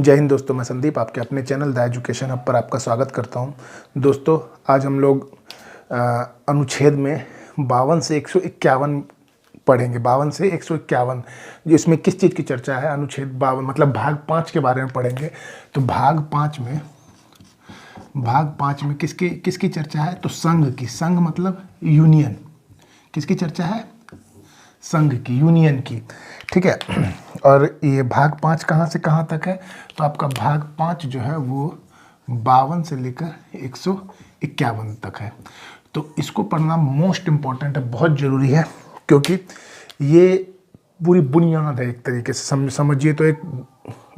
जय हिंद दोस्तों, मैं संदीप आपके अपने चैनल द एजुकेशन हब पर आपका स्वागत करता हूं। दोस्तों, आज हम लोग अनुच्छेद में 52 से 151 पढ़ेंगे। 52 से 151 इसमें किस चीज़ की चर्चा है? अनुच्छेद 52 मतलब भाग 5 के बारे में पढ़ेंगे। तो भाग 5 में किसकी चर्चा है? तो संघ की। संघ मतलब यूनियन। किसकी चर्चा है? संघ की, यूनियन की। ठीक है। और ये भाग 5 कहाँ से कहाँ तक है? तो आपका भाग 5 जो है वो 52 से लेकर 151 तक है। तो इसको पढ़ना मोस्ट इम्पॉर्टेंट है, बहुत ज़रूरी है, क्योंकि ये पूरी बुनियाद है एक तरीके से। समझिए तो एक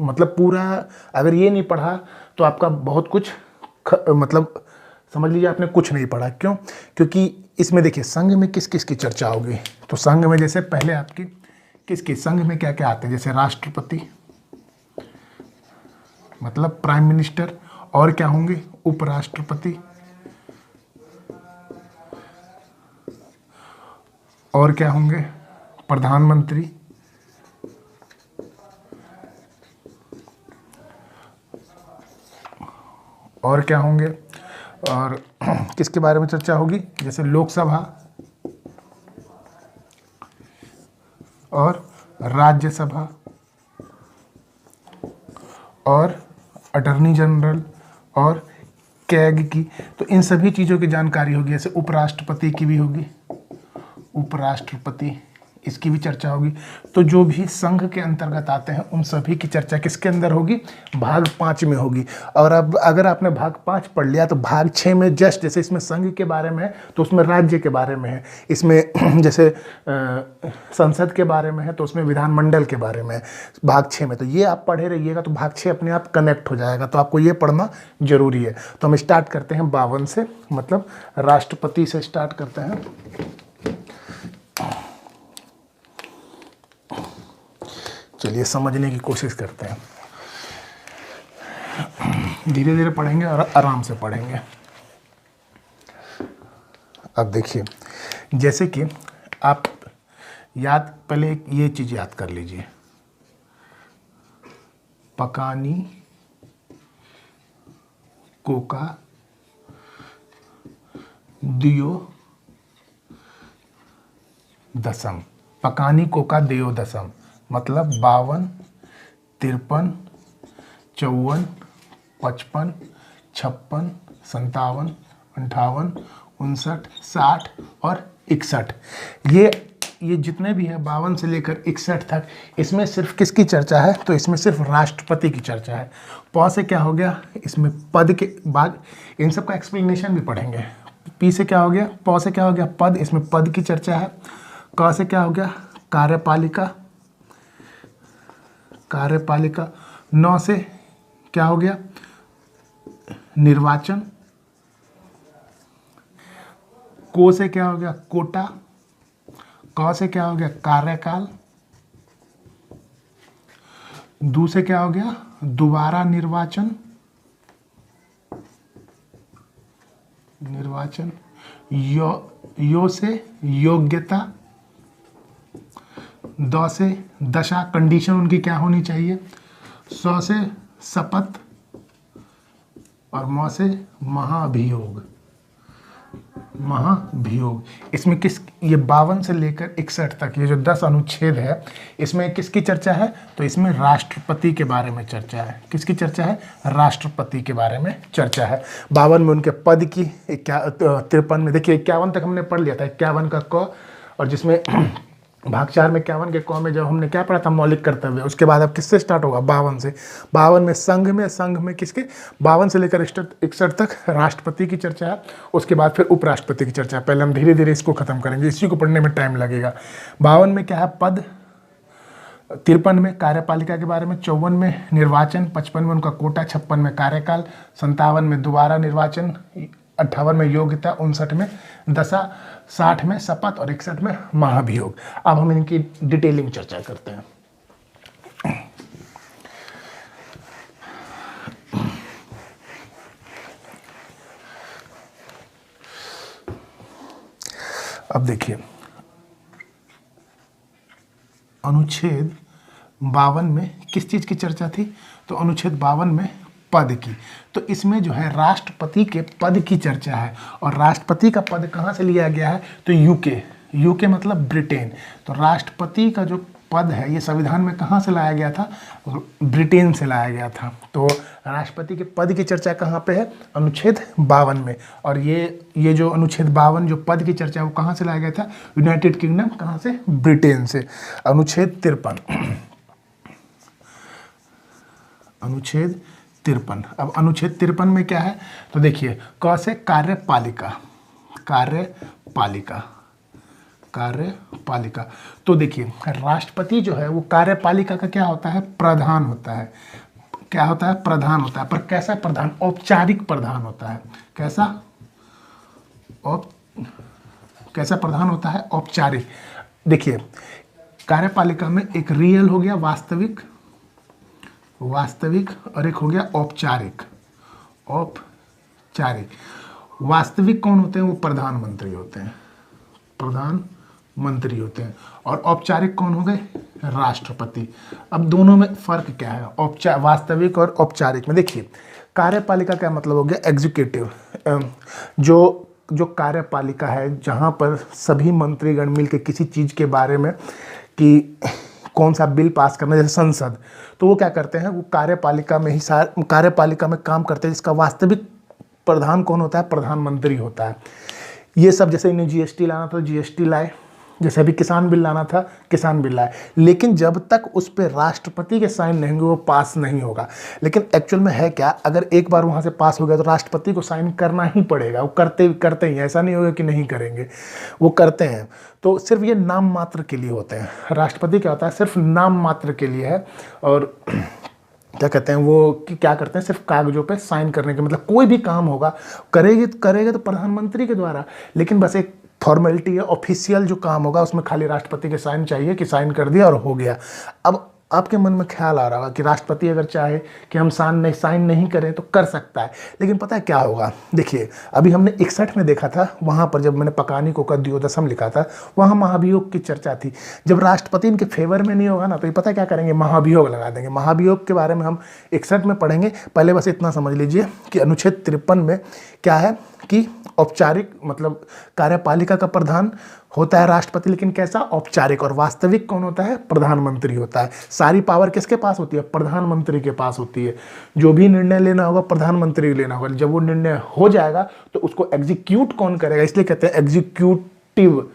मतलब पूरा, अगर ये नहीं पढ़ा तो आपका बहुत कुछ मतलब समझ लीजिए आपने कुछ नहीं पढ़ा। क्यों? क्योंकि इसमें देखिए संघ में किस किस की चर्चा होगी। तो संघ में जैसे पहले आपकी किसकी, संघ में क्या क्या आते हैं? जैसे राष्ट्रपति मतलब प्राइम मिनिस्टर, और क्या होंगे? उपराष्ट्रपति, और क्या होंगे? प्रधानमंत्री, और क्या होंगे? और किसके बारे में चर्चा होगी? जैसे लोकसभा और राज्यसभा और अटॉर्नी जनरल और कैग की। तो इन सभी चीज़ों की जानकारी होगी। जैसे उपराष्ट्रपति की भी होगी, उपराष्ट्रपति, इसकी भी चर्चा होगी। तो जो भी संघ के अंतर्गत आते हैं उन सभी की चर्चा किसके अंदर होगी? भाग 5 में होगी। और अब अगर आपने भाग 5 पढ़ लिया तो भाग 6 में जस्ट जैसे इसमें संघ के बारे में है तो उसमें राज्य के बारे में है। इसमें जैसे संसद के बारे में है तो उसमें विधानमंडल के बारे में है भाग 6 में। तो ये आप पढ़े रहिएगा तो भाग 6 अपने आप कनेक्ट हो जाएगा। तो आपको ये पढ़ना जरूरी है। तो हम स्टार्ट करते हैं 52 से, मतलब राष्ट्रपति से स्टार्ट करते हैं। चलिए समझने की कोशिश करते हैं। धीरे धीरे पढ़ेंगे और आराम से पढ़ेंगे। अब देखिए, जैसे कि आप पहले ये चीज़ याद कर लीजिए। पकानी कोका दियो दशम। पकानी कोका दियो दशम मतलब 52, 53, 54, 55, 56, 57, 58, 59, 60 और 61। ये जितने भी है 52 से लेकर 61 तक, इसमें सिर्फ किसकी चर्चा है? तो इसमें सिर्फ राष्ट्रपति की चर्चा है। प से क्या हो गया? इसमें पद के बाद इन सब का एक्सप्लेनेशन भी पढ़ेंगे। पी से क्या हो गया? प से क्या हो गया? पद, इसमें पद की चर्चा है। क से क्या हो गया? कार्यपालिका, कार्यपालिका। 9 से क्या हो गया? निर्वाचन। को से क्या हो गया? कोटा। क से क्या हो गया? कार्यकाल। दू से क्या हो गया? दोबारा निर्वाचन, निर्वाचन। यो से योग्यता। द से दशा, कंडीशन उनकी क्या होनी चाहिए। स से शपथ और म से महाभियोग, महाभियोग। इसमें ये 52 से लेकर 61 तक ये जो 10 अनुच्छेद है, इसमें किसकी चर्चा है? तो इसमें राष्ट्रपति के बारे में चर्चा है। किसकी चर्चा है? राष्ट्रपति के बारे में चर्चा है। 52 में उनके पद की, 53 में देखिए 51 तक हमने पढ़ लिया था, 51 का क। और जिसमें भाग 4 में 51 के क में जब हमने क्या पढ़ा था? मौलिक कर्तव्य। उसके बाद अब किससे स्टार्ट होगा? 52 से। 52 में संघ में किसके? 52 से लेकर 61 तक राष्ट्रपति की चर्चा है। उसके बाद फिर उपराष्ट्रपति की चर्चा है। पहले हम धीरे धीरे इसको खत्म करेंगे, इसी को पढ़ने में टाइम लगेगा। 52 में क्या है? पद। 53 में कार्यपालिका के बारे में। 54 में निर्वाचन। 55 में उनका कोटा। 56 में कार्यकाल। 57 में दोबारा निर्वाचन। 58 में योग्यता। 59 में दशा। 60 में शपथ और 61 में महाभियोग। अब हम इनकी डिटेलिंग चर्चा करते हैं। अब देखिए, अनुच्छेद 52 में किस चीज़ की चर्चा थी? तो अनुच्छेद 52 में पद की। तो इसमें जो है राष्ट्रपति के पद की चर्चा है, और राष्ट्रपति का पद कहाँ से लिया गया है? तो यूके, यूके मतलब ब्रिटेन। तो राष्ट्रपति का जो पद है ये संविधान में कहाँ से लाया गया था? ब्रिटेन से लाया गया था। तो राष्ट्रपति के पद की चर्चा कहाँ पे है? अनुच्छेद 52 में। और ये जो अनुच्छेद 52 जो पद की चर्चा है वो कहाँ से लाया गया था? यूनाइटेड किंगडम, कहाँ से? ब्रिटेन से। अनुच्छेद 53, अनुच्छेद 53। अब अनुच्छेद 53 में क्या है? तो देखिए, क से कार्यपालिका, कार्यपालिका, कार्यपालिका। तो देखिए राष्ट्रपति जो है वो कार्यपालिका का क्या होता है? प्रधान होता है। क्या होता है? प्रधान होता है। पर कैसा प्रधान? औपचारिक प्रधान होता है। कैसा? कैसा प्रधान होता है? औपचारिक। देखिए कार्यपालिका में एक रियल हो गया, वास्तविक, वास्तविक, और एक हो गया औपचारिक, औपचारिक। वास्तविक कौन होते हैं? वो प्रधानमंत्री होते हैं, प्रधानमंत्री होते हैं। और औपचारिक कौन हो गए? राष्ट्रपति। अब दोनों में फर्क क्या है? वास्तविक और औपचारिक में देखिए, कार्यपालिका का मतलब हो गया एग्जीक्यूटिव, जो कार्यपालिका है जहाँ पर सभी मंत्रीगण मिलकर किसी चीज़ के बारे में कि कौन सा बिल पास करना, जैसे संसद, तो वो क्या करते हैं? वो कार्यपालिका में ही कार्यपालिका में काम करते हैं, जिसका वास्तविक प्रधान कौन होता है? प्रधानमंत्री होता है। ये सब, जैसे इन्हें जीएसटी लाना था जीएसटी लाए, जैसे अभी किसान बिल लाना था किसान बिल लाए, लेकिन जब तक उस पर राष्ट्रपति के साइन नहीं होंगे वो पास नहीं होगा। लेकिन एक्चुअल में है क्या? अगर एक बार वहाँ से पास हो गया तो राष्ट्रपति को साइन करना ही पड़ेगा। वो करते ही, ऐसा नहीं होगा कि नहीं करेंगे, वो करते हैं। तो सिर्फ ये नाम मात्र के लिए होते हैं। राष्ट्रपति क्या होता है? सिर्फ नाम मात्र के लिए है। और क्या कहते हैं वो कि क्या करते हैं? सिर्फ कागजों पे साइन करने के, मतलब कोई भी काम होगा करेगा तो प्रधानमंत्री के द्वारा, लेकिन बस एक फॉर्मेलिटी है, ऑफिशियल जो काम होगा उसमें खाली राष्ट्रपति के साइन चाहिए कि साइन कर दिया और हो गया। अब आपके मन में ख्याल आ रहा होगा कि राष्ट्रपति अगर चाहे कि हम साइन नहीं करें तो कर सकता है, लेकिन पता है क्या होगा? देखिए अभी हमने 61 में देखा था, वहाँ पर जब मैंने पकानी को द्योदशम लिखा था, वहाँ महाभियोग की चर्चा थी। जब राष्ट्रपति इनके फेवर में नहीं होगा ना, तो ये पता क्या करेंगे? महाभियोग लगा देंगे। महाभियोग के बारे में हम 61 में पढ़ेंगे। पहले बस इतना समझ लीजिए कि अनुच्छेद 53 में क्या है कि औपचारिक मतलब कार्यपालिका का प्रधान होता है राष्ट्रपति, लेकिन कैसा? औपचारिक। और वास्तविक कौन होता है? प्रधानमंत्री होता है। सारी पावर किसके पास होती है? प्रधानमंत्री के पास होती है। जो भी निर्णय लेना होगा प्रधानमंत्री लेना होगा। जब वो निर्णय हो जाएगा तो उसको एग्जीक्यूट कौन करेगा? इसलिए कहते हैं एग्जीक्यूटिव,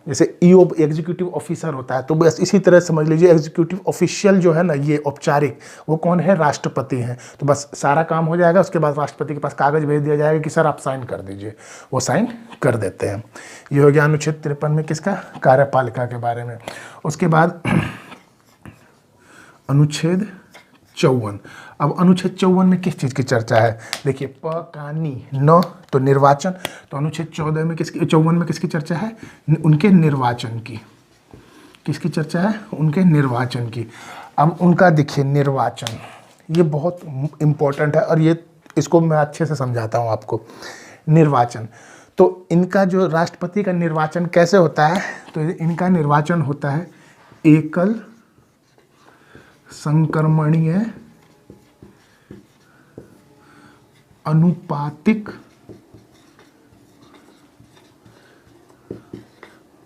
जैसे ईओ एग्जीक्यूटिव ऑफिसर होता है, तो बस इसी तरह समझ लीजिए एग्जीक्यूटिव ऑफिशियल जो है ना, ये औपचारिक, वो कौन है? राष्ट्रपति हैं। तो बस सारा काम हो जाएगा, उसके बाद राष्ट्रपति के पास कागज भेज दिया जाएगा कि सर आप साइन कर दीजिए, वो साइन कर देते हैं। ये हो गया अनुच्छेद 53 में किसका? कार्यपालिका के बारे में। उसके बाद अनुच्छेद 54। अब अनुच्छेद 54 में किस चीज़ की चर्चा है? देखिए पकानी न तो निर्वाचन। तो अनुच्छेद 54 में किसकी चर्चा है? उनके निर्वाचन की। किसकी चर्चा है? उनके निर्वाचन की। अब उनका देखिए निर्वाचन, ये बहुत इम्पोर्टेंट है और इसको मैं अच्छे से समझाता हूँ आपको। निर्वाचन, तो इनका जो राष्ट्रपति का निर्वाचन कैसे होता है? तो इनका निर्वाचन होता है एकल संक्रमणीय अनुपातिक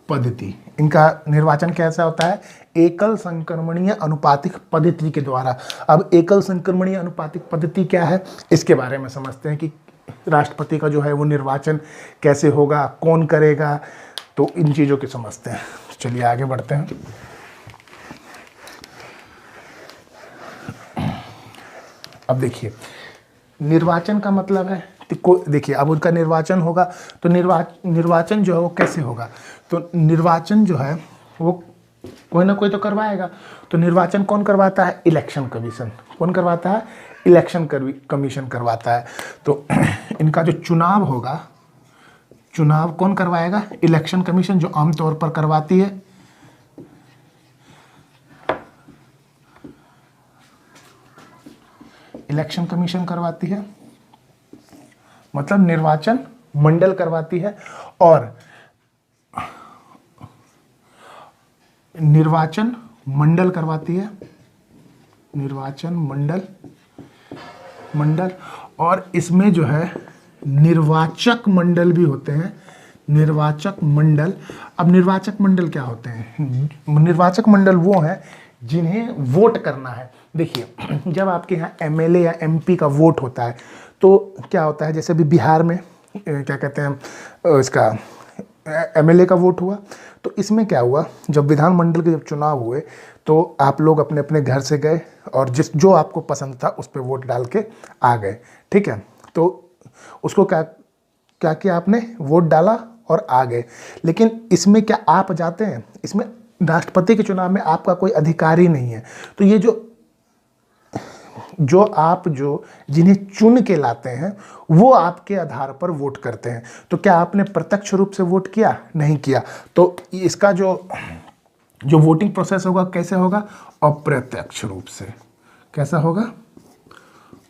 पद्धति। इनका निर्वाचन कैसा होता है? एकल संक्रमणीय अनुपातिक पद्धति के द्वारा। अब एकल संक्रमणीय अनुपातिक पद्धति क्या है, इसके बारे में समझते हैं कि राष्ट्रपति का जो है वो निर्वाचन कैसे होगा, कौन करेगा, तो इन चीज़ों की समझते हैं। चलिए आगे बढ़ते हैं। अब देखिए निर्वाचन का मतलब है, देखिए अब उनका निर्वाचन होगा तो निर्वाचन जो है वो कैसे होगा? तो निर्वाचन जो है वो कोई ना कोई तो करवाएगा। तो निर्वाचन कौन करवाता है? Election commission. कौन करवाता है? इलेक्शन कमीशन करवाता है। तो इनका जो चुनाव होगा, चुनाव कौन करवाएगा? इलेक्शन कमीशन, जो आमतौर पर करवाती है इलेक्शन कमीशन करवाती है, मतलब निर्वाचन मंडल करवाती है। और निर्वाचन मंडल करवाती है निर्वाचन मंडल और इसमें जो है निर्वाचक मंडल भी होते हैं, निर्वाचक मंडल। अब निर्वाचक मंडल क्या होते हैं? निर्वाचक मंडल वो है जिन्हें वोट करना है। देखिए, जब आपके यहाँ एमएलए या एमपी का वोट होता है तो क्या होता है, जैसे अभी बिहार में क्या कहते हैं इसका एमएलए का वोट हुआ, तो इसमें क्या हुआ, जब विधानमंडल के जब चुनाव हुए तो आप लोग अपने अपने घर से गए और जो आपको पसंद था उस पर वोट डाल के आ गए, ठीक है। तो उसको क्या किया आपने, वोट डाला और आ गए। लेकिन इसमें क्या आप जाते हैं? इसमें राष्ट्रपति के चुनाव में आपका कोई अधिकार ही नहीं है। तो ये जो जिन्हें चुन के लाते हैं वो आपके आधार पर वोट करते हैं। तो क्या आपने प्रत्यक्ष रूप से वोट किया? नहीं किया। तो इसका जो वोटिंग प्रोसेस होगा कैसे होगा? अप्रत्यक्ष रूप से। कैसा होगा?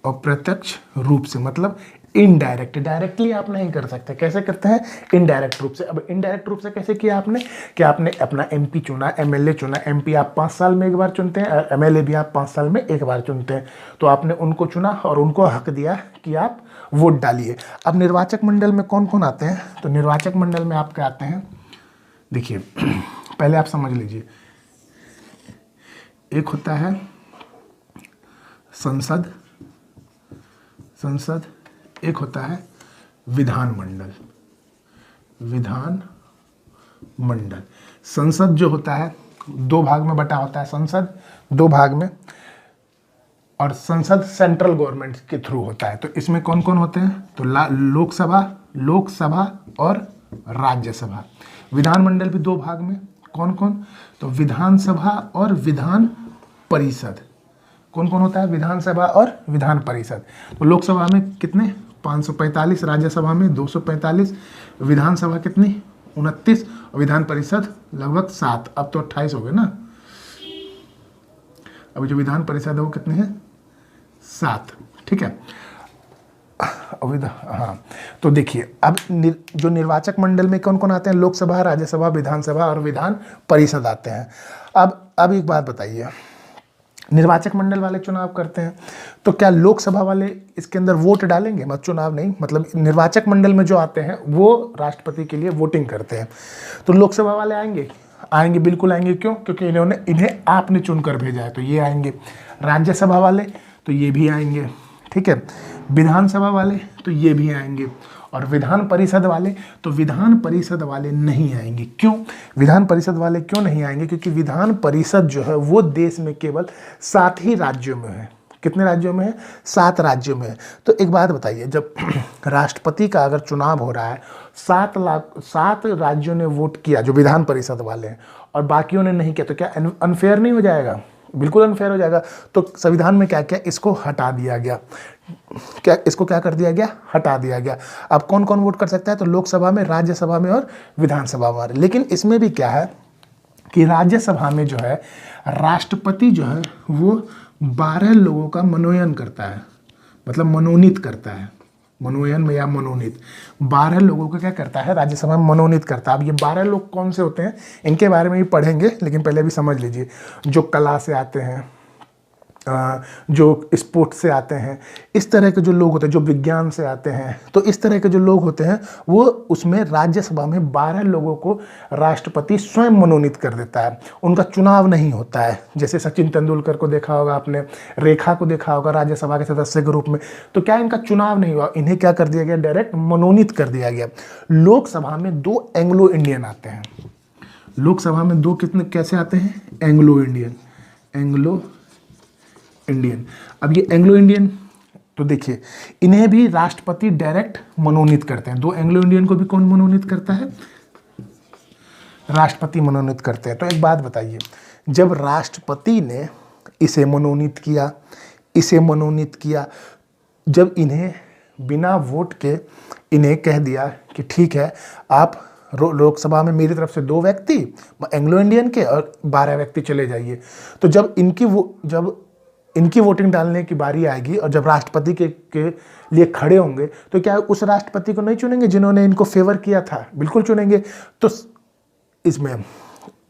अप्रत्यक्ष रूप से, मतलब इनडायरेक्ट। डायरेक्टली आप नहीं कर सकते। कैसे करते हैं? इनडायरेक्ट रूप से। अब इनडायरेक्ट रूप से कैसे किया आपने? कि आपने अपना एमपी चुना, एमएलए चुना। एमपी आप 5 साल में एक बार चुनते हैं, एमएलए भी आप 5 साल में एक बार चुनते हैं। तो आपने उनको चुना और उनको हक दिया कि आप वोट डालिए। अब निर्वाचक मंडल में कौन कौन आते हैं? तो निर्वाचक मंडल में आपके आते हैं, देखिए पहले आप समझ लीजिए, एक होता है संसद, एक होता है विधानमंडल। संसद जो होता है 2 भाग में बटा होता है, संसद 2 भाग में, और संसद सेंट्रल गवर्नमेंट के थ्रू होता है। तो इसमें कौन कौन होते हैं? तो लोकसभा और राज्यसभा। विधानमंडल भी 2 भाग में, कौन कौन? तो विधानसभा और विधान परिषद। कौन कौन होता है? विधानसभा और विधान परिषद। तो लोकसभा में कितने? 545, राज्यसभा में 245, विधानसभा कितनी? 29, और विधान परिषद लगभग 7। अब तो 28 हो गए ना। अभी जो विधान परिषद है वो कितने हैं? 7, ठीक है। हाँ, तो देखिए अब जो निर्वाचक मंडल में कौन कौन आते हैं? लोकसभा, राज्यसभा, विधानसभा और विधान परिषद आते हैं। अब एक बात बताइए, निर्वाचक मंडल वाले चुनाव करते हैं तो क्या लोकसभा वाले इसके अंदर वोट डालेंगे? मतलब चुनाव नहीं, मतलब निर्वाचक मंडल में जो आते हैं वो राष्ट्रपति के लिए वोटिंग करते हैं। तो लोकसभा वाले आएंगे, बिल्कुल आएंगे। क्यों? क्योंकि इन्हें आपने चुनकर भेजा है, तो ये आएंगे। राज्यसभा वाले तो ये भी आएंगे, ठीक है। विधानसभा वाले तो ये भी आएंगे, और विधान परिषद वाले नहीं आएंगे। क्यों विधान परिषद वाले क्यों नहीं आएंगे? क्योंकि विधान परिषद जो है वो देश में केवल 7 ही राज्यों में है। कितने राज्यों में है? 7 राज्यों में है। तो एक बात बताइए, जब राष्ट्रपति का अगर चुनाव हो रहा है, 7 राज्यों ने वोट किया जो विधान परिषद वाले हैं, और बाकियों ने नहीं किया, तो क्या अनफेयर नहीं हो जाएगा? बिल्कुल अनफेयर हो जाएगा। तो संविधान में क्या किया? इसको हटा दिया गया। इसको क्या कर दिया गया? हटा दिया गया। अब कौन कौन वोट कर सकता है? तो लोकसभा में, राज्यसभा में और विधानसभा में। लेकिन इसमें भी क्या है कि राज्यसभा में जो है राष्ट्रपति जो है वो 12 लोगों का मनोनयन करता है, मतलब मनोनीत करता है। मनोनयन में या मनोनीत 12 लोगों को क्या करता है? राज्यसभा में मनोनीत करता है। अब ये 12 लोग कौन से होते हैं इनके बारे में भी पढ़ेंगे, लेकिन पहले भी समझ लीजिए। जो कला से आते हैं, जो स्पोर्ट्स से आते हैं, इस तरह के जो लोग होते हैं, जो विज्ञान से आते हैं, तो इस तरह के जो लोग होते हैं वो उसमें राज्यसभा में 12 लोगों को राष्ट्रपति स्वयं मनोनीत कर देता है। उनका चुनाव नहीं होता है। जैसे सचिन तेंदुलकर को देखा होगा आपने, रेखा को देखा होगा राज्यसभा के सदस्य के रूप में, तो क्या इनका चुनाव नहीं हुआ? इन्हें क्या कर दिया गया? डायरेक्ट मनोनीत कर दिया गया। लोकसभा में 2 एंग्लो इंडियन आते हैं। लोकसभा में 2 कितने कैसे आते हैं? Anglo Indian. अब ये एंग्लो इंडियन, तो देखिए इन्हें भी राष्ट्रपति डायरेक्ट मनोनीत करते हैं। 2 एंग्लो इंडियन को भी कौन मनोनीत करता है? राष्ट्रपति मनोनीत करते हैं। तो एक बात बताइए, जब राष्ट्रपति ने इसे मनोनीत किया, जब इन्हें बिना वोट के इन्हें कह दिया कि ठीक है, आप लोकसभा में मेरी तरफ से 2 व्यक्ति एंग्लो इंडियन के और 12 व्यक्ति चले जाइए, तो जब इनकी वोटिंग डालने की बारी आएगी और जब राष्ट्रपति के लिए खड़े होंगे, तो क्या उस राष्ट्रपति को नहीं चुनेंगे जिन्होंने इनको फेवर किया था? बिल्कुल चुनेंगे। तो इसमें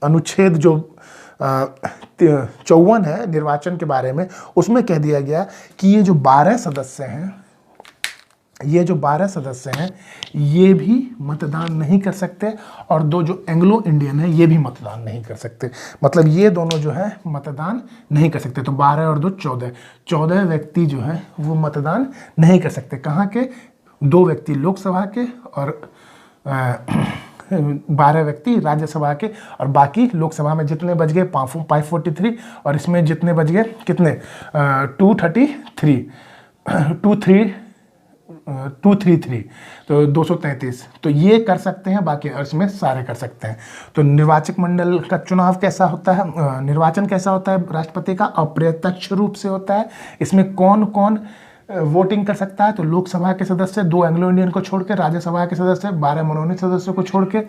अनुच्छेद जो 54 है निर्वाचन के बारे में, उसमें कह दिया गया कि ये जो 12 सदस्य हैं ये भी मतदान नहीं कर सकते, और दो जो एंग्लो इंडियन है ये भी मतदान नहीं कर सकते। मतलब ये दोनों जो है मतदान नहीं कर सकते। तो 12 और 2 14 व्यक्ति जो है वो मतदान नहीं कर सकते। कहाँ के? 2 व्यक्ति लोकसभा के और 12 व्यक्ति राज्यसभा के, और बाकी लोकसभा में जितने बच गए 543, और इसमें जितने बच गए कितने 233 तो 233। तो ये कर सकते हैं, बाकी और इसमें सारे कर सकते हैं। तो निर्वाचक मंडल का चुनाव कैसा होता है, निर्वाचन कैसा होता है राष्ट्रपति का? अप्रत्यक्ष रूप से होता है। इसमें कौन कौन वोटिंग कर सकता है? तो लोकसभा के सदस्य 2 एंग्लो इंडियन को छोड़ के, राज्यसभा के सदस्य 12 मनोनीत सदस्यों को छोड़ के,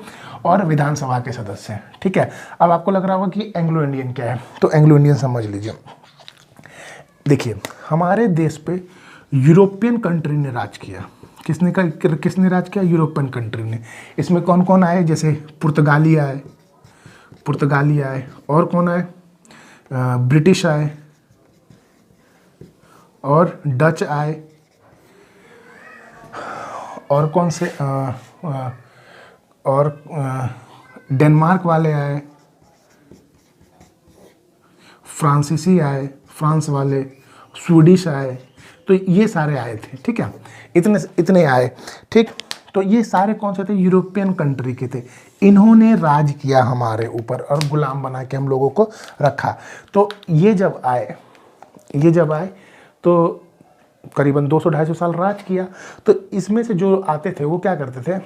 और विधानसभा के सदस्य। ठीक है। अब आपको लग रहा होगा कि एंग्लो इंडियन क्या है, तो एंग्लो इंडियन समझ लीजिए। देखिए, हमारे देश पे यूरोपियन कंट्री ने राज किया। किसने राज किया? यूरोपियन कंट्री ने। इसमें कौन कौन आए? जैसे पुर्तगाली आए, और कौन आए? ब्रिटिश आए, और डच आए, और कौन से और डेनमार्क वाले आए, फ्रांसीसी आए, फ्रांस वाले, स्वीडिश आए। तो ये सारे आए थे। ठीक है, इतने आए। ठीक, तो ये सारे कौन से थे? यूरोपियन कंट्री के थे। इन्होंने राज किया हमारे ऊपर और गुलाम बना के हम लोगों को रखा। तो ये जब आए तो करीबन 200-250 साल राज किया। तो इसमें से जो आते थे वो क्या करते थे?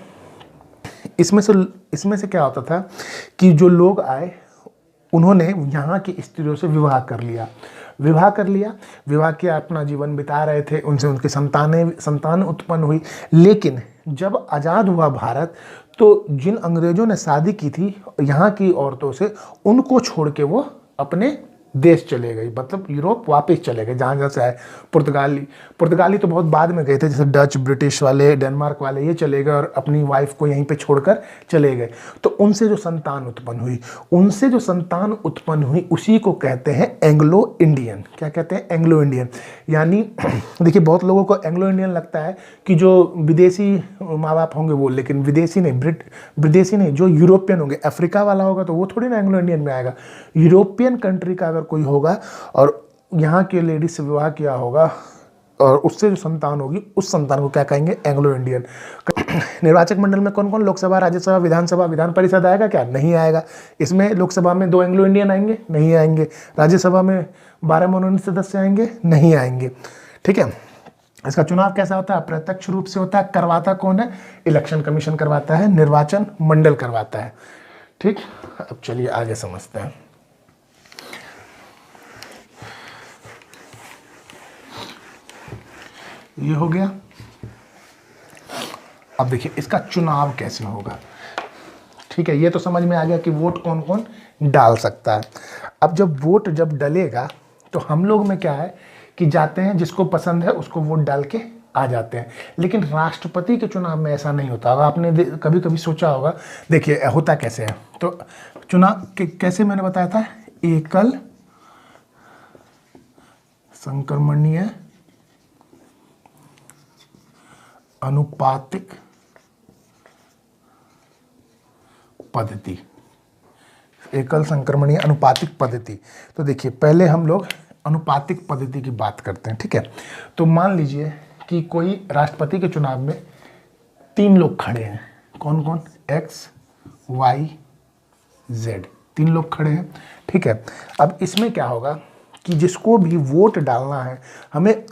इसमें से क्या होता था कि जो लोग आए उन्होंने यहाँ की स्त्रियों से विवाह कर लिया, विवाह किया, अपना जीवन बिता रहे थे, उनसे उनकी संतान उत्पन्न हुई। लेकिन जब आज़ाद हुआ भारत, तो जिन अंग्रेजों ने शादी की थी यहाँ की औरतों से, उनको छोड़ के वो अपने देश चले गए, मतलब यूरोप वापस चले गए, जहाँ से आए। पुर्तगाली तो बहुत बाद में गए थे, जैसे डच, ब्रिटिश वाले, डेनमार्क वाले, ये चले गए और अपनी वाइफ को यहीं पे छोड़कर चले गए। तो उनसे जो संतान उत्पन्न हुई उसी को कहते हैं एंग्लो इंडियन। क्या कहते हैं? Anglo Indian. यानी देखिए, बहुत लोगों को एंग्लो इंडियन लगता है कि जो विदेशी माँ बाप होंगे वो, लेकिन विदेशी नहीं, जो यूरोपियन होंगे। अफ्रीका वाला होगा तो वो थोड़ी ना एंग्लो इंडियन में आएगा। यूरोपियन कंट्री का अगर कोई होगा और यहाँ के लेडीज से विवाह किया होगा और उससे जो संतान होगी, उस संतान को क्या कहेंगे? Anglo Indian. निर्वाचक मंडल में कौन कौन? लोकसभा, राज्यसभा, विधानसभा, विधान परिषद आएगा क्या? नहीं आएगा। इसमें लोकसभा में 2 एंग्लो इंडियन आएंगे? नहीं आएंगे। राज्यसभा में 12 मनोनीत सदस्य आएंगे? नहीं आएंगे। ठीक है। इसका चुनाव कैसा होता है? अप्रत्यक्ष रूप से होता है। करवाता कौन है? इलेक्शन कमीशन करवाता है, निर्वाचन मंडल करवाता है। ठीक, अब चलिए आगे समझते हैं। ये हो गया। अब देखिए इसका चुनाव कैसे होगा। ठीक है, ये तो समझ में आ गया कि वोट कौन कौन डाल सकता है। अब वोट जब डलेगा तो हम लोग में क्या है कि जाते हैं, जिसको पसंद है उसको वोट डाल के आ जाते हैं। लेकिन राष्ट्रपति के चुनाव में ऐसा नहीं होता होगा। आपने कभी कभी सोचा होगा। देखिए होता कैसे है, तो चुनाव कैसे मैंने बताया था, एकल संक्रमणीय अनुपातिक पद्धति, एकल संक्रमणीय अनुपातिक पद्धति। तो देखिए पहले हम लोग अनुपातिक पद्धति की बात करते हैं। ठीक है, तो मान लीजिए कि कोई राष्ट्रपति के चुनाव में 3 लोग खड़े हैं। कौन कौन? X, Y, Z, 3 लोग खड़े हैं। ठीक है, अब इसमें क्या होगा कि जिसको भी वोट डालना है,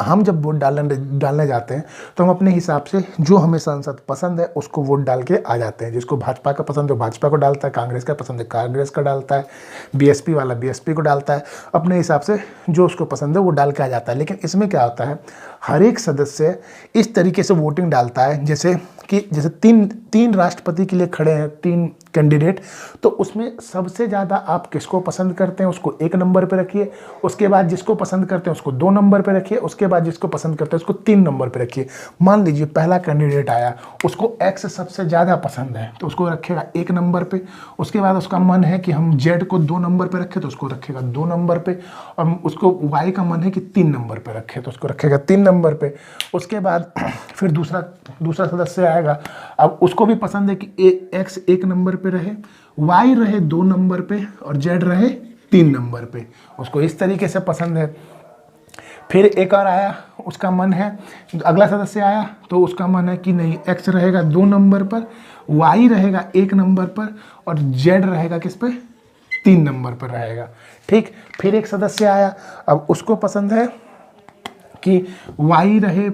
हम जब वोट डालने जाते हैं तो हम अपने हिसाब से जो हमें सांसद पसंद है उसको वोट डाल के आ जाते हैं। जिसको भाजपा का पसंद है भाजपा को डालता है, कांग्रेस का पसंद है कांग्रेस का डालता है, बीएसपी वाला बीएसपी को डालता है। अपने हिसाब से जो उसको पसंद है वो डाल के आ जाता है। लेकिन इसमें क्या होता है, हर एक सदस्य इस तरीके से वोटिंग डालता है जैसे तीन राष्ट्रपति के लिए खड़े हैं, 3 कैंडिडेट, तो उसमें सबसे ज़्यादा आप किसको पसंद करते हैं उसको 1 नंबर पे रखिए, उसके बाद जिसको पसंद करते हैं उसको 2 नंबर पे रखिए, उसके बाद जिसको पसंद करते हैं उसको 3 नंबर पे रखिए। मान लीजिए पहला कैंडिडेट आया, उसको एक्स सबसे ज़्यादा पसंद है तो उसको रखेगा 1 नंबर पे, उसके बाद उसका मन है कि हम जेड को 2 नंबर पे रखें तो उसको रखेगा 2 नंबर पे, और उसको वाई का मन है कि 3 नंबर पे रखे तो उसको रखेगा 3 नंबर पे। उसके बाद फिर दूसरा सदस्य आएगा, अब उसको भी पसंद है कि एक्स 1 नंबर पे रहे, वाई रहे 2 नंबर पे और जेड रहे 3 नंबर पे, उसको इस तरीके से पसंद है। फिर एक और आया, उसका मन है, अगला सदस्य आया तो उसका मन है कि नहीं एक्स रहेगा 2 नंबर पर, वाई रहेगा 1 नंबर पर और जेड रहेगा किस पे 3 नंबर पर रहेगा। ठीक, फिर एक सदस्य आया, अब उसको पसंद है कि वाई रहे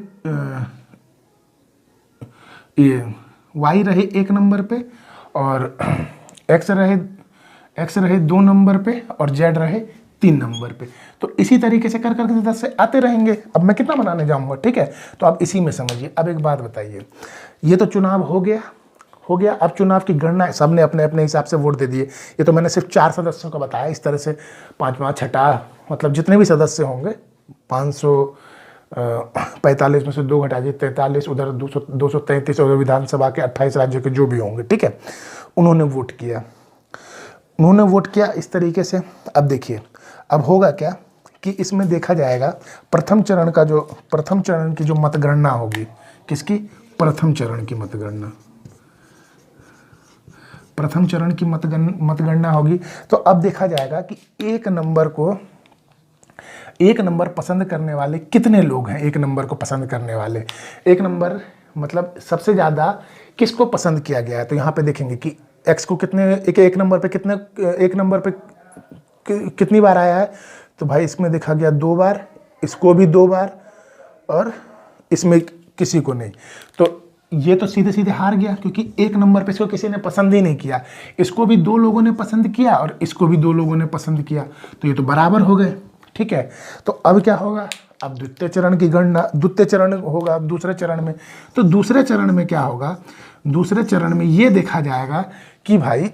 वाई रहे 1 नंबर पे और एक्स रहे 2 नंबर पे और जेड रहे 3 नंबर पे। तो इसी तरीके से कर करके सदस्य आते रहेंगे। अब मैं कितना बनाने जाऊंगा, ठीक है, तो आप इसी में समझिए। अब एक बात बताइए, ये तो चुनाव हो गया, अब चुनाव की गणना, सबने अपने अपने हिसाब से वोट दे दिए। ये तो मैंने सिर्फ 4 सदस्यों का बताया, इस तरह से 5वां 6ठा मतलब जितने भी सदस्य होंगे 545 में से 2 घटा दिए 43, उधर 233 और विधानसभा के 28 राज्यों के जो भी होंगे, ठीक है, उन्होंने वोट किया इस तरीके से। अब देखिए अब होगा क्या कि इसमें देखा जाएगा प्रथम चरण की जो मतगणना होगी, किसकी, प्रथम चरण की मतगणना होगी। तो अब देखा जाएगा कि 1 नंबर पसंद करने वाले कितने लोग हैं। 1 नंबर को पसंद करने वाले, 1 नंबर मतलब सबसे ज़्यादा किसको पसंद किया गया है। तो यहाँ पे देखेंगे कि एक्स को एक नंबर पे कितनी बार आया है, तो भाई इसमें देखा गया 2 बार, इसको भी 2 बार और इसमें किसी को नहीं। तो ये तो सीधे सीधे हार गया क्योंकि 1 नंबर पे इसको किसी ने पसंद ही नहीं किया, इसको भी 2 लोगों ने पसंद किया और इसको भी 2 लोगों ने पसंद किया, तो ये तो बराबर हो गए। ठीक है, तो अब क्या होगा, अब द्वितीय चरण होगा। अब दूसरे चरण में, तो दूसरे चरण में क्या होगा, दूसरे चरण में ये देखा जाएगा कि भाई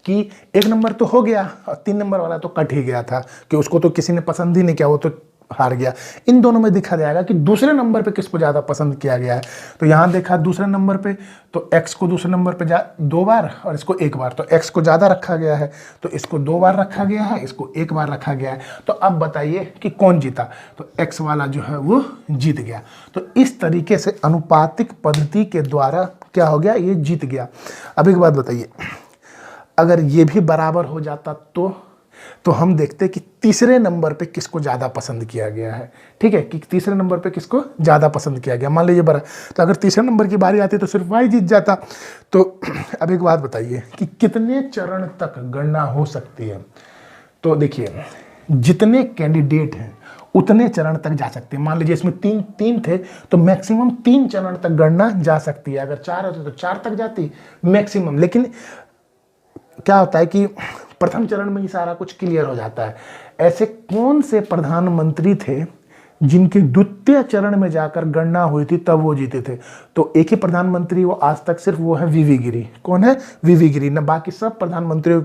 कि 1 नंबर तो हो गया और 3 नंबर वाला तो कट ही गया था कि उसको तो किसी ने पसंद ही नहीं किया, वो तो हार गया। इन दोनों में देखा जाएगा कि दूसरे नंबर पे किसको ज़्यादा पसंद किया गया है। तो यहाँ देखा दूसरे नंबर पे, तो x को दूसरे नंबर पे 2 बार और इसको 1 बार, तो x को ज़्यादा रखा गया है, तो इसको 2 बार रखा गया है, इसको 1 बार रखा गया है। तो अब बताइए कि कौन जीता, तो x वाला जो है वो जीत गया। तो इस तरीके से अनुपातिक पद्धति के द्वारा क्या हो गया, ये जीत गया। अब एक बात बताइए, अगर ये भी बराबर हो जाता तो हम देखते कि तीसरे नंबर पे किसको ज़्यादा पसंद किया गया है। ठीक है, कि तीसरे नंबर पे किसको ज़्यादा पसंद किया गया, मान लीजिए तो अगर तीसरे नंबर की बारी आती तो सिर्फ वाई जीत जाता। तो अब एक बात बताइए कि कितने चरण तक गणना हो सकती है। तो देखिए जितने कैंडिडेट हैं उतने चरण तक जा सकते हैं। मान लीजिए इसमें तीन थे तो मैक्सिमम 3 चरण तक गणना जा सकती है। अगर 4 होते तो 4 तक जाती मैक्सिमम। लेकिन क्या होता है कि प्रथम चरण में ही सारा कुछ क्लियर हो जाता है। ऐसे कौन से प्रधानमंत्री थे जिनकी द्वितीय चरण में जाकर गणना हुई थी तब वो जीते थे। तो एक ही प्रधानमंत्री वो आज तक सिर्फ वो है वीवी गिरी। कौन है? वीवी गिरी। ना बाकी सब प्रधानमंत्रियों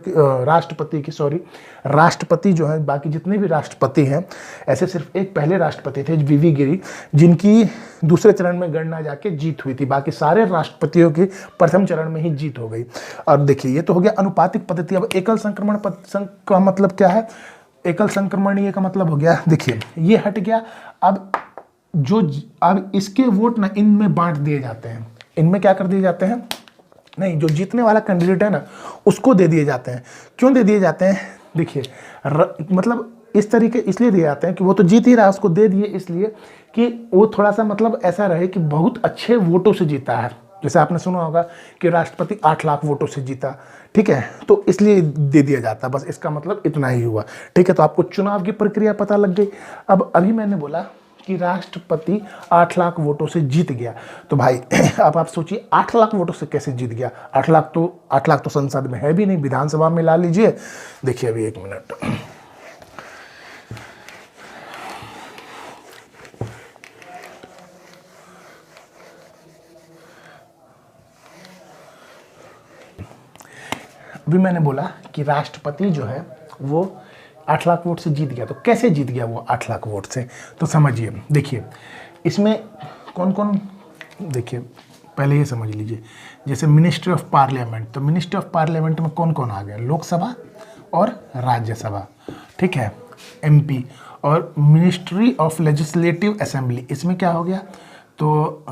राष्ट्रपति जो है, बाकी जितने भी राष्ट्रपति हैं, ऐसे सिर्फ एक पहले राष्ट्रपति थे वीवी गिरी जिनकी दूसरे चरण में गणना जाके जीत हुई थी। बाकी सारे राष्ट्रपतियों की प्रथम चरण में ही जीत हो गई। अब देखिए ये तो हो गया अनुपातिक पद्धति। अब एकल संक्रमण का मतलब क्या है? एकल संक्रमणीय का मतलब हो गया, देखिए ये हट गया। अब इसके वोट ना इनमें बांट दिए जाते हैं। इनमें क्या कर दिए जाते हैं? नहीं, जो जीतने वाला कैंडिडेट है ना उसको दे दिए जाते हैं। क्यों दे दिए जाते हैं? देखिए मतलब इस तरीके इसलिए दिए जाते हैं कि वो तो जीत ही रहा है, उसको दे दिए इसलिए कि वो थोड़ा सा मतलब ऐसा रहे कि बहुत अच्छे वोटों से जीता है। जैसे आपने सुना होगा कि राष्ट्रपति 8 लाख वोटों से जीता, ठीक है, तो इसलिए दे दिया जाता। बस इसका मतलब इतना ही हुआ। ठीक है, तो आपको चुनाव की प्रक्रिया पता लग गई। अब अभी मैंने बोला कि राष्ट्रपति 8 लाख वोटों से जीत गया, तो भाई अब आप सोचिए 8 लाख वोटों से कैसे जीत गया। 8 लाख तो संसद में है भी नहीं, विधानसभा में ला लीजिए। देखिए अभी 1 मिनट, अभी मैंने बोला कि राष्ट्रपति जो है वो 8 लाख वोट से जीत गया। तो कैसे जीत गया वो 8 लाख वोट से? तो समझिए, देखिए इसमें कौन कौन, देखिए पहले ये समझ लीजिए, जैसे मिनिस्ट्री ऑफ पार्लियामेंट, तो मिनिस्ट्री ऑफ पार्लियामेंट में कौन कौन आ गया? लोकसभा और राज्यसभा, ठीक है, एमपी। और मिनिस्ट्री ऑफ लेजिस्लेटिव असेंबली, इसमें क्या हो गया? तो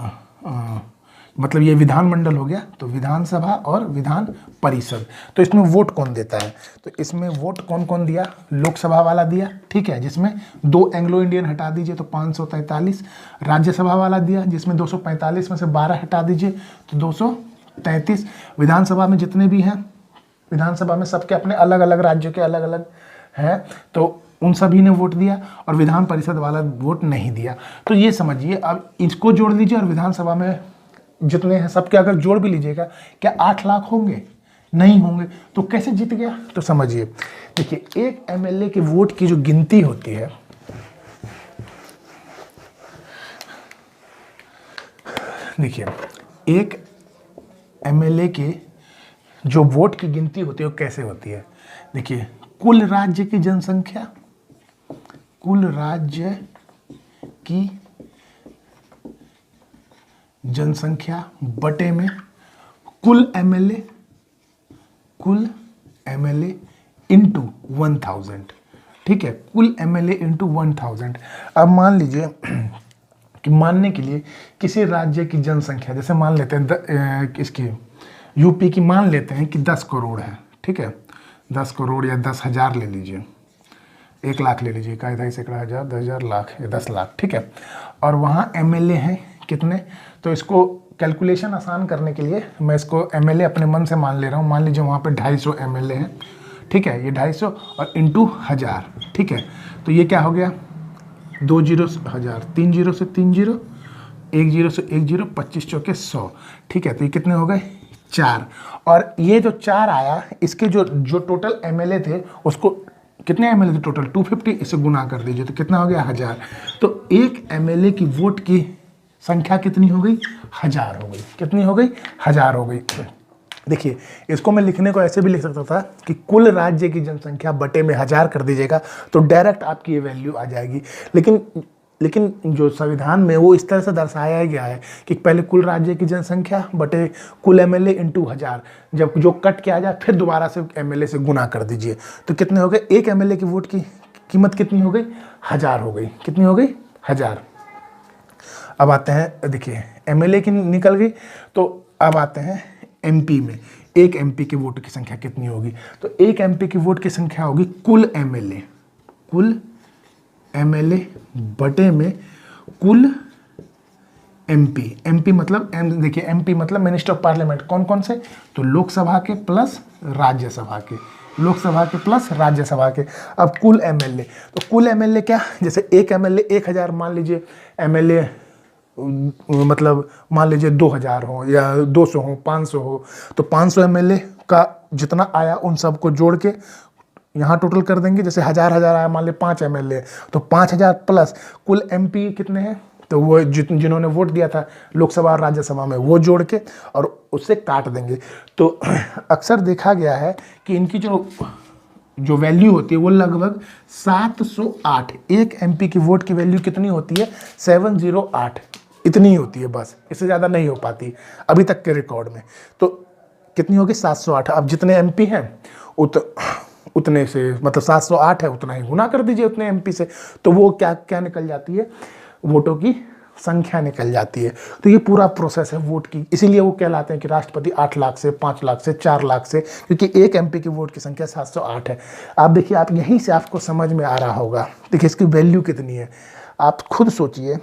मतलब ये विधानमंडल हो गया, तो विधानसभा और विधान परिषद। तो इसमें वोट कौन देता है? तो इसमें वोट कौन कौन दिया? लोकसभा वाला दिया, ठीक है, जिसमें 2 एंग्लो इंडियन हटा दीजिए तो 543। राज्यसभा वाला दिया जिसमें 245 में से 12 हटा दीजिए तो 233। विधानसभा में जितने भी हैं, विधानसभा में सबके अपने अलग अलग राज्यों के अलग अलग हैं, तो उन सभी ने वोट दिया, और विधान परिषद वाला वोट नहीं दिया। तो ये समझिए, अब इसको जोड़ लीजिए और विधानसभा में जितने हैं सबके अगर जोड़ भी लीजिएगा, क्या 8 लाख होंगे? नहीं होंगे। तो कैसे जीत गया? तो समझिए, देखिए एक एमएलए के वोट की जो गिनती होती है, देखिए एक एमएलए के जो वोट की गिनती होती है वो कैसे होती है? देखिए कुल राज्य की जनसंख्या, कुल राज्य की जनसंख्या बटे में कुल एमएलए, कुल एमएलए इंटू 1000, ठीक है, कुल एमएलए इंटू 1000। अब मान लीजिए कि मानने के लिए किसी राज्य की जनसंख्या, जैसे मान लेते हैं इसकी यूपी की, मान लेते हैं कि 10 करोड़ है, ठीक है, 10 करोड़ या 10,000 ले लीजिए, 1 लाख ले लीजिए, 1,000 सैकड़ा हज़ार 10,000 लाख या 10 लाख, ठीक है। और वहाँ एमएलए हैं कितने? तो इसको कैलकुलेशन आसान करने के लिए मैं इसको एमएलए अपने मन से मान ले रहा हूँ। मान लीजिए वहाँ पे 250 एमएलए हैं, ठीक है, ये 250 और इंटू 1000, ठीक है। तो ये क्या हो गया? 2 0 1000, 3 0 से 3 0, 1 0 से 1 0, 25 चौके 100, ठीक है। तो ये कितने हो गए? 4। और ये जो 4 आया, इसके जो टोटल एमएलए थे, उसको कितने एमएलए थे टोटल? 250, इसे गुना कर दीजिए तो कितना हो गया? 1000। तो एक एमएलए की वोट की संख्या कितनी हो गई? 1000 हो गई। कितनी हो गई? 1000 हो गई। देखिए इसको मैं लिखने को ऐसे भी लिख सकता था कि कुल राज्य की जनसंख्या बटे में 1000 कर दीजिएगा तो डायरेक्ट आपकी ये वैल्यू आ जाएगी। लेकिन जो संविधान में वो इस तरह से दर्शाया गया है कि पहले कुल राज्य की जनसंख्या बटे कुल एमएलए इंटू 1000, जब जो कट किया जाए फिर दोबारा से एमएलए से गुना कर दीजिए तो कितने हो गए? एक एमएलए की वोट की कीमत कितनी हो गई? 1000 हो गई। कितनी हो गई? 1000। अब आते हैं, देखिए एमएलए की निकल गई, तो अब आते हैं एमपी में। एक एमपी के वोट की संख्या कितनी होगी? तो एक एमपी की वोट की संख्या होगी कुल एमएलए बटे में कुल एमपी। एमपी मतलब देखिए एमपी मतलब मिनिस्टर ऑफ पार्लियामेंट, कौन कौन से? तो लोकसभा के प्लस राज्यसभा के, लोकसभा के प्लस राज्यसभा के। अब कुल एमएलए, तो कुल एमएलए क्या? जैसे एक एमएलए 1000, मान लीजिए एमएलए मतलब मान लीजिए 2000 हो या 200 हो, 500 हो, तो 500 एमएलए का जितना आया उन सबको जोड़ के यहाँ टोटल कर देंगे। जैसे 1000 आया, मान लीजिए 5 एमएलए, तो 5000 प्लस कुल एमपी कितने हैं, तो वो जिन्होंने वोट दिया था लोकसभा और राज्यसभा में, वो जोड़ के और उससे काट देंगे। तो अक्सर देखा गया है कि इनकी जो वैल्यू होती है वो लगभग 708, एक एमपी की वोट की वैल्यू कितनी होती है? 708, इतनी ही होती है बस, इससे ज़्यादा नहीं हो पाती अभी तक के रिकॉर्ड में। तो कितनी होगी? 708। अब जितने एमपी हैं उतने से, मतलब 708 है उतना ही गुना कर दीजिए उतने एमपी से, तो वो क्या निकल जाती है? वोटों की संख्या निकल जाती है। तो ये पूरा प्रोसेस है वोट की, इसीलिए वो कहलाते हैं कि राष्ट्रपति 8 लाख से, 5 लाख से, 4 लाख से, क्योंकि एक एमपी की वोट की संख्या 708 है। आप देखिए, आप यहीं से आपको समझ में आ रहा होगा, देखिए इसकी वैल्यू कितनी है। आप खुद सोचिए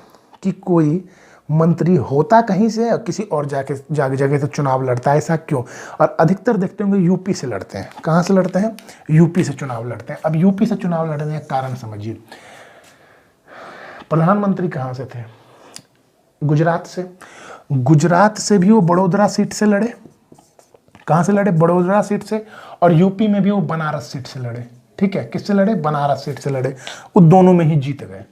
कि कोई मंत्री होता कहीं से और किसी और जगह से चुनाव लड़ता है, ऐसा क्यों? और अधिकतर देखते होंगे यूपी से लड़ते हैं। कहाँ से लड़ते हैं? यूपी से चुनाव लड़ते हैं। अब यूपी से चुनाव लड़ने का कारण समझिए। प्रधानमंत्री कहाँ से थे? गुजरात से। गुजरात से भी वो बड़ोदरा सीट से लड़े। कहाँ से लड़े? बड़ोदरा सीट से। और यूपी में भी वो बनारस सीट से लड़े। ठीक है, किससे लड़े? बनारस सीट से लड़े। वो दोनों में ही जीत गए।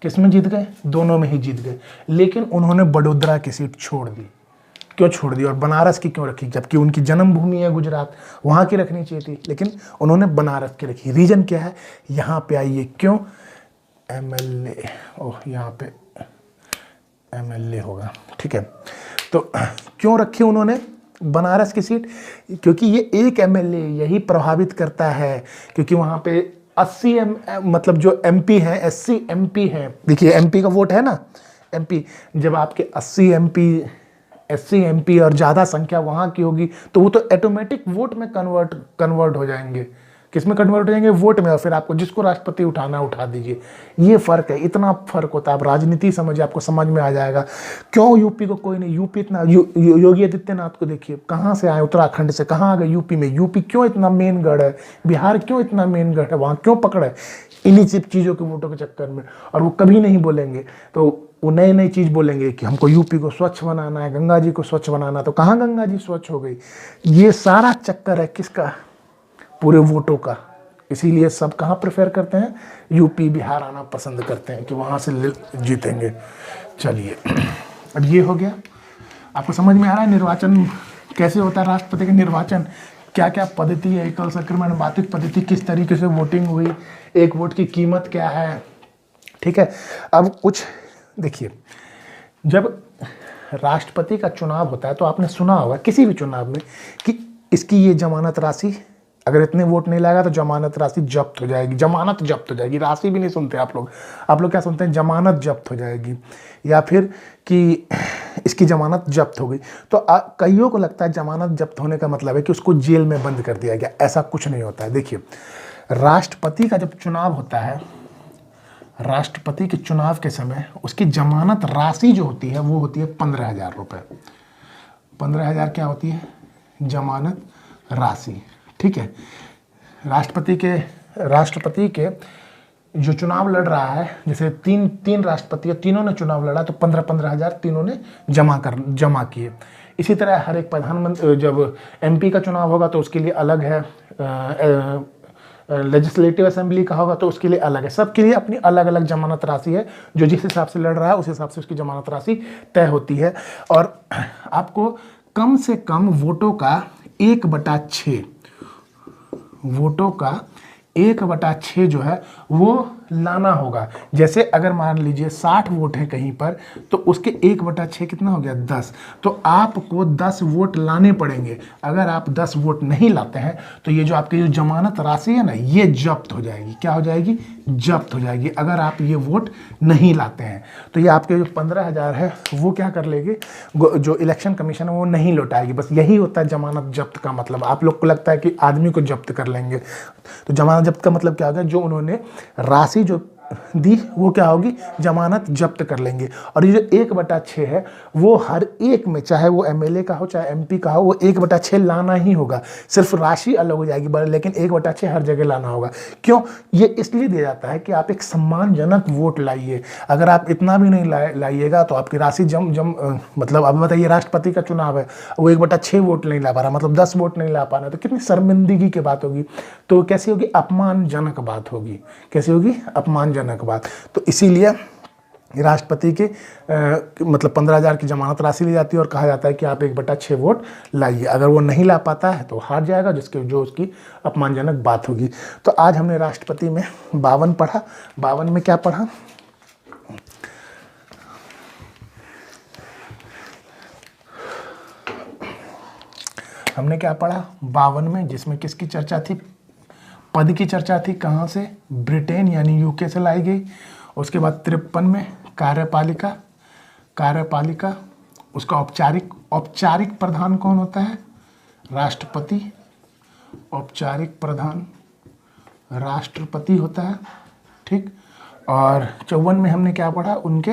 किस में जीत गए? दोनों में ही जीत गए। लेकिन उन्होंने बड़ोदरा की सीट छोड़ दी। क्यों छोड़ दी और बनारस की क्यों रखी, जबकि उनकी जन्मभूमि है गुजरात, वहाँ की रखनी चाहिए थी, लेकिन उन्होंने बनारस की रखी। रीजन क्या है, यहाँ पे आइए, क्यों MLA, ओह यहाँ पे MLA होगा, ठीक है। तो क्यों रखी उन्होंने बनारस की सीट, क्योंकि ये एक MLA यही प्रभावित करता है, क्योंकि वहाँ पे 80 मतलब जो MP है, SC MP है, देखिए MP का वोट है ना, MP, जब आपके 80 MP SC MP और ज़्यादा संख्या वहाँ की होगी तो वो तो ऑटोमेटिक वोट में कन्वर्ट हो जाएंगे। किस में कन्वर्ट हो जाएंगे, वोट में, और फिर आपको जिसको राष्ट्रपति उठाना उठा दीजिए। ये फर्क है, इतना फर्क होता है। आप राजनीति समझिए, आपको समझ में आ जाएगा क्यों यूपी को कोई नहीं, यूपी इतना योगी आदित्यनाथ को देखिए कहाँ से आए, उत्तराखंड से, कहाँ आ गए यूपी में। यूपी क्यों इतना मेन गढ़ है, बिहार क्यों इतना मेन गढ़ है, वहाँ क्यों पकड़ है, इन्हीं चीज़ों के वोटों के चक्कर में। और वो कभी नहीं बोलेंगे, तो वो नई नई चीज़ बोलेंगे कि हमको यूपी को स्वच्छ बनाना है, गंगा जी को स्वच्छ बनाना। तो कहाँ गंगा जी स्वच्छ हो गई, ये सारा चक्कर है किसका, पूरे वोटों का। इसीलिए सब कहाँ प्रेफर करते हैं, यूपी बिहार आना पसंद करते हैं कि वहाँ से जीतेंगे। चलिए अब ये हो गया, आपको समझ में आ रहा है निर्वाचन कैसे होता है, राष्ट्रपति का निर्वाचन क्या क्या पद्धति है, एकल संक्रमण बाधित पद्धति, किस तरीके से वोटिंग हुई, एक वोट की कीमत क्या है, ठीक है। अब कुछ देखिए, जब राष्ट्रपति का चुनाव होता है तो आपने सुना होगा किसी भी चुनाव में कि इसकी ये जमानत राशि, अगर इतने वोट नहीं लाएगा तो जमानत राशि जब्त हो जाएगी। जमानत जब्त हो जाएगी, राशि भी नहीं सुनते आप लोग क्या सुनते हैं, जमानत जब्त हो जाएगी, या फिर कि इसकी जमानत जब्त हो गई। तो कईयों को लगता है जमानत जब्त होने का मतलब है कि उसको जेल में बंद कर दिया गया। ऐसा कुछ नहीं होता है। देखिए, राष्ट्रपति का जब चुनाव होता है, राष्ट्रपति के चुनाव के समय उसकी जमानत राशि जो होती है वो होती है 15,000 रुपये। 15,000 क्या होती है, जमानत राशि, ठीक है। राष्ट्रपति के जो चुनाव लड़ रहा है, जैसे तीन राष्ट्रपति है, तीनों ने चुनाव लड़ा तो 15,000 तीनों ने जमा किए। इसी तरह हर एक प्रधानमंत्री, जब MP का चुनाव होगा तो उसके लिए अलग है, लेजिस्लेटिव असेंबली का होगा तो उसके लिए अलग है। सबके लिए अपनी अलग अलग जमानत राशि है, जो जिस हिसाब से लड़ रहा है उस हिसाब से उसकी जमानत राशि तय होती है। और आपको कम से कम वोटों का 1/6 जो है वो लाना होगा। जैसे अगर मान लीजिए 60 वोट है कहीं पर, तो उसके 1/6 कितना हो गया, 10। तो आपको 10 वोट लाने पड़ेंगे। अगर आप 10 वोट नहीं लाते हैं तो ये जो आपकी जो जमानत राशि है ना, ये जब्त हो जाएगी। क्या हो जाएगी, जब्त हो जाएगी, अगर आप ये वोट नहीं लाते हैं। तो ये आपके जो 15,000 है वो क्या कर लेगी, जो इलेक्शन कमीशन है वो नहीं लौटाएगी। बस यही होता है जमानत जब्त का मतलब। आप लोग को लगता है कि आदमी को जब्त कर लेंगे, तो जमानत जब्त का मतलब क्या होगा, जो उन्होंने राशि जो दी वो क्या होगी, जमानत जब्त कर लेंगे। और ये जो 1/6 है वो हर एक में, चाहे वो MLA का हो चाहे MP का हो, वो 1/6 लाना ही होगा। सिर्फ राशि अलग हो जाएगी, लेकिन 1/6 हर जगह लाना होगा। क्यों, ये इसलिए दिया जाता है कि आप एक सम्मानजनक वोट लाइए। अगर आप इतना भी नहीं लाइएगा तो आपकी राशि मतलब अब बताइए, राष्ट्रपति का चुनाव है, वो 1/6 वोट नहीं ला पा रहा, मतलब 10 वोट नहीं ला पा रहा, तो कितनी शर्मिंदगी की बात होगी। तो कैसी होगी, अपमानजनक बात होगी। कैसी होगी, अपमानजनक बात। तो इसीलिए राष्ट्रपति के मतलब 15,000 की जमानत राशि ली जाती है और कहा जाता है कि आप 1/6 वोट लाइए। अगर वो नहीं ला पाता है तो हार जाएगा, जो उसकी अपमानजनक बात होगी। तो आज हमने राष्ट्रपति में 52 पढ़ा। 52 में क्या पढ़ा, हमने क्या पढ़ा 52 में, जिसमें किसकी चर्चा थी, पद की चर्चा थी। कहाँ से, ब्रिटेन यानी UK से लाई गई। उसके बाद 53 में कार्यपालिका, उसका औपचारिक प्रधान कौन होता है, राष्ट्रपति। औपचारिक प्रधान राष्ट्रपति होता है, ठीक। और 54 में हमने क्या पढ़ा, उनके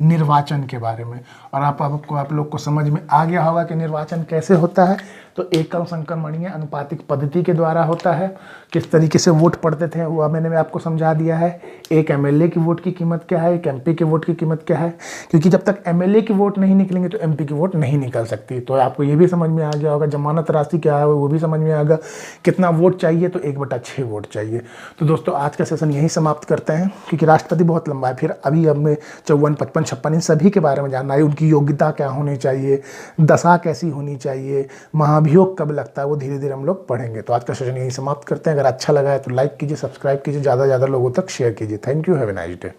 निर्वाचन के बारे में। और आप लोग को समझ में आ गया होगा कि निर्वाचन कैसे होता है। तो एकल संक्रमणीय अनुपातिक पद्धति के द्वारा होता है। किस तरीके से वोट पड़ते थे वो मैंने आपको समझा दिया है। एक MLA की वोट की कीमत क्या है, एक MP के वोट की कीमत क्या है, क्योंकि जब तक MLA की वोट नहीं निकलेंगे तो MP की वोट नहीं निकल सकती। तो आपको ये भी समझ में आ गया होगा, जमानत राशि क्या है वो भी समझ में आ गया, कितना वोट चाहिए, तो 1/6 वोट चाहिए। तो दोस्तों आज का सेशन यहीं समाप्त करते हैं, क्योंकि राष्ट्रपति बहुत लंबा है, फिर अभी हमें 54, 55, 56 इन सभी के बारे में जानना है, उनकी योग्यता क्या होनी चाहिए, दशा कैसी होनी चाहिए, महाभियोग कब लगता है, वो धीरे धीरे हम लोग पढ़ेंगे। तो आज का सेशन यही समाप्त करते हैं। अगर अच्छा लगा है तो लाइक कीजिए, सब्सक्राइब कीजिए, ज़्यादा से ज़्यादा लोगों तक शेयर कीजिए। Thank you, have a nice day.